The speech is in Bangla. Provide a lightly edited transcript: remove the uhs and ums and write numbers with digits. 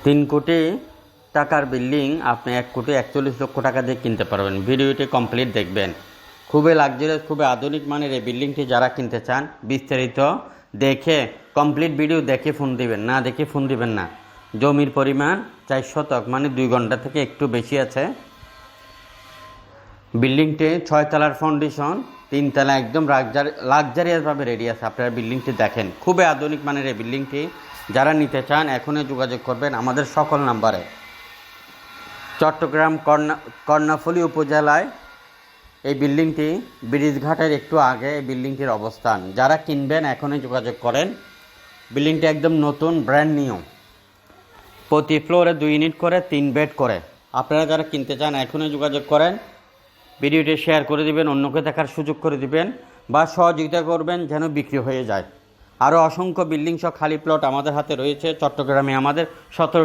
3 কোটি টাকার বিল্ডিং আপনি 1,41,00,000 টাকা দিয়ে কিনতে পারবেন। ভিডিওটি কমপ্লিট দেখবেন। খুবই লাক্সারিয়াস, খুবই আধুনিক মানের এই বিল্ডিংটি যারা কিনতে চান বিস্তারিত দেখে কমপ্লিট ভিডিও দেখে ফোন দিবেন, না দেখে ফোন দিবেন না। জমির পরিমাণ 4 শতক, মানে 2 ঘন্টা থেকে একটু বেশি আছে। বিল্ডিংটি 6 তলার ফাউন্ডেশন, 3 তলা একদম লাক্সারিয়াসভাবে রেডি আছে। আপনারা বিল্ডিংটি দেখেন, খুবই আধুনিক মানের এই বিল্ডিংটি যারা নিতে চান এখনই যোগাযোগ করবেন আমাদের সকল নাম্বারে। চট্টগ্রাম কর্ণফুলী উপজেলায় এই বিল্ডিংটি ব্রিজঘাটের একটু আগে এই বিল্ডিংটির অবস্থান। যারা কিনবেন এখনই যোগাযোগ করেন। বিল্ডিংটি একদম নতুন, ব্র্যান্ড নিউ। প্রতি ফ্লোরে 2 ইউনিট করে 3 বেড করে। আপনারা যারা কিনতে চান এখনই যোগাযোগ করেন। ভিডিওটি শেয়ার করে দিবেন, অন্যকে দেখার সুযোগ করে দিবেন, বা সহযোগিতা করবেন যেন বিক্রি হয়ে যায়। আরও অসংখ্য বিল্ডিং সহ খালি প্লট আমাদের হাতে রয়েছে। চট্টগ্রামে আমাদের 17